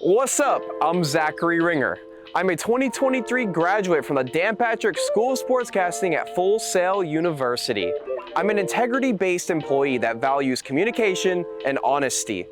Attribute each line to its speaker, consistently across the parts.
Speaker 1: What's up? I'm Zachary Ringer. I'm a 2023 graduate from the Dan Patrick School of Sportscasting at Full Sail University. I'm an integrity-based employee that values communication and honesty.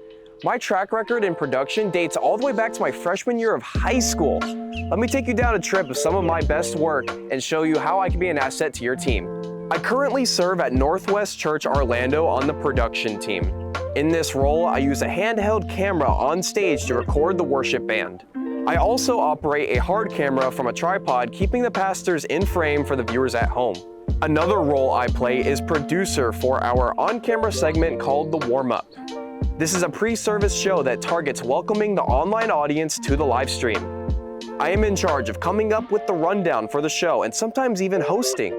Speaker 1: My track record in production dates all the way back to my freshman year of high school. Let me take you down a trip of some of my best work and show you how I can be an asset to your team. I currently serve at Northwest Church Orlando on the production team. In this role, I use a handheld camera on stage to record the worship band. I also operate a hard camera from a tripod, keeping the pastors in frame for the viewers at home. Another role I play is producer for our on-camera segment called The Warm-Up. This is a pre-service show that targets welcoming the online audience to the live stream. I am in charge of coming up with the rundown for the show and sometimes even hosting.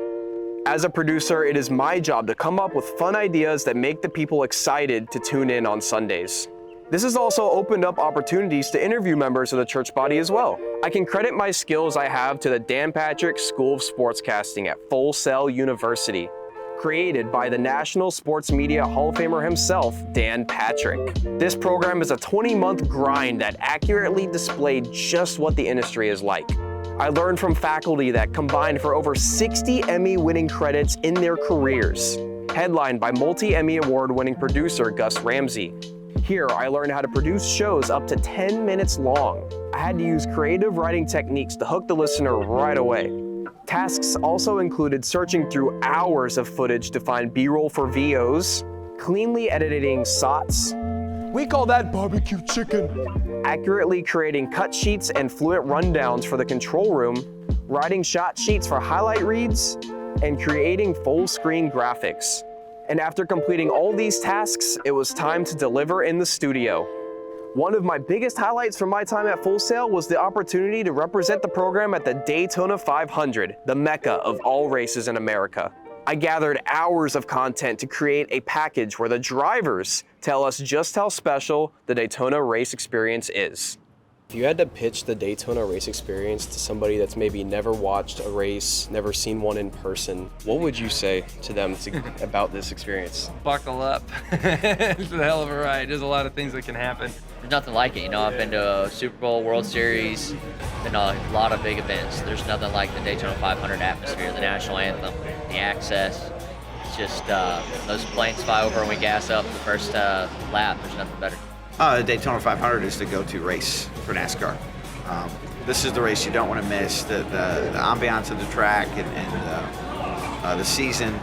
Speaker 1: As a producer, it is my job to come up with fun ideas that make the people excited to tune in on Sundays. This has also opened up opportunities to interview members of the church body as well. I can credit my skills I have to the Dan Patrick School of Sportscasting at Full Sail University, created by the National Sports Media Hall of Famer himself, Dan Patrick. This program is a 20-month grind that accurately displayed just what the industry is like. I learned from faculty that combined for over 60 Emmy-winning credits in their careers, headlined by multi-Emmy award-winning producer Gus Ramsey. Here, I learned how to produce shows up to 10 minutes long. I had to use creative writing techniques to hook the listener right away. Tasks also included searching through hours of footage to find B-roll for VOs, cleanly editing SOTs, we call that barbecue chicken, accurately creating cut sheets and fluent rundowns for the control room, writing shot sheets for highlight reads, and creating full screen graphics. And after completing all these tasks, it was time to deliver in the studio. One of my biggest highlights from my time at Full Sail was the opportunity to represent the program at the Daytona 500, the mecca of all races in America. I gathered hours of content to create a package where the drivers tell us just how special the Daytona race experience is. If you had to pitch the Daytona race experience to somebody that's maybe never watched a race, never seen one in person, what would you say to them about this experience?
Speaker 2: Buckle up. It's a hell of a ride. There's a lot of things that can happen.
Speaker 3: There's nothing like it. I've been to a Super Bowl, World Series, been to a lot of big events. There's nothing like the Daytona 500 atmosphere, the national anthem, the access. It's just those planes fly over and we gas up the first lap. There's nothing better.
Speaker 4: The Daytona 500 is the go-to race for NASCAR. This is the race you don't want to miss. The ambiance of the track and the season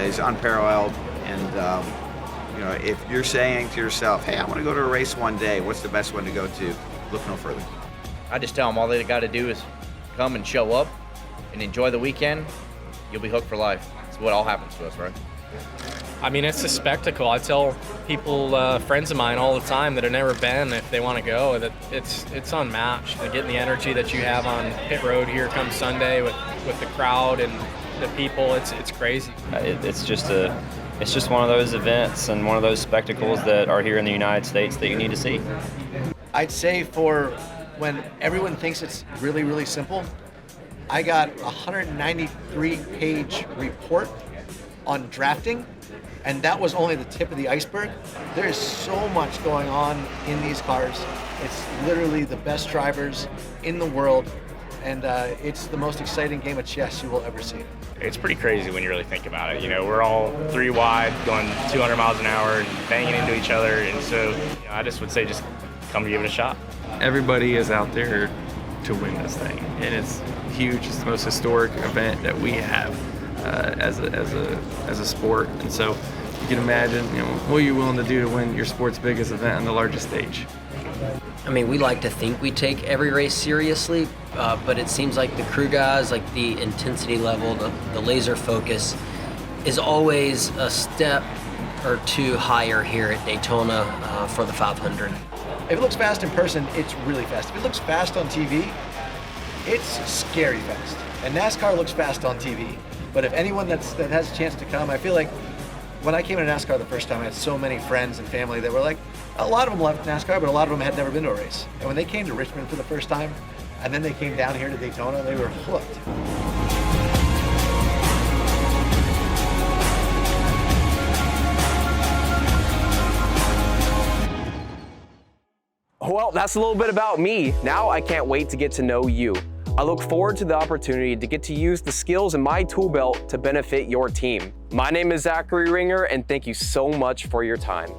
Speaker 4: is unparalleled. And if you're saying to yourself, hey, I want to go to a race one day, what's the best one to go to? Look no further.
Speaker 5: I just tell them all they got to do is come and show up and enjoy the weekend. You'll be hooked for life. It's what all happens to us, right?
Speaker 6: I mean, it's a spectacle. I tell people, friends of mine all the time that have never been, if they want to go, that it's unmatched. Getting the energy that you have on pit road here come Sunday with the crowd and the people, it's crazy.
Speaker 7: It's just one of those events and one of those spectacles that are here in the United States that you need to see.
Speaker 8: I'd say for when everyone thinks it's really, really simple, I got a 193-page report on drafting, and that was only the tip of the iceberg. There is so much going on in these cars. It's literally the best drivers in the world, and it's the most exciting game of chess you will ever see.
Speaker 9: It's pretty crazy when you really think about it. We're all three wide, going 200 miles an hour and banging into each other, and so I just would say just come give it a shot.
Speaker 2: Everybody is out there to win this thing, and it's huge. It's the most historic event that we have as a sport, and so you can imagine, what are you willing to do to win your sport's biggest event on the largest stage?
Speaker 10: I mean, we like to think we take every race seriously, but it seems like the crew guys, like the intensity level, the laser focus is always a step or two higher here at Daytona for the 500.
Speaker 8: If it looks fast in person, it's really fast. If it looks fast on TV, it's scary fast. And NASCAR looks fast on TV. But if anyone that has a chance to come, I feel like when I came to NASCAR the first time, I had so many friends and family that were like, a lot of them loved NASCAR, but a lot of them had never been to a race. And when they came to Richmond for the first time, and then they came down here to Daytona, they were hooked.
Speaker 1: Well, that's a little bit about me. Now I can't wait to get to know you. I look forward to the opportunity to get to use the skills in my tool belt to benefit your team. My name is Zachary Ringer, and thank you so much for your time.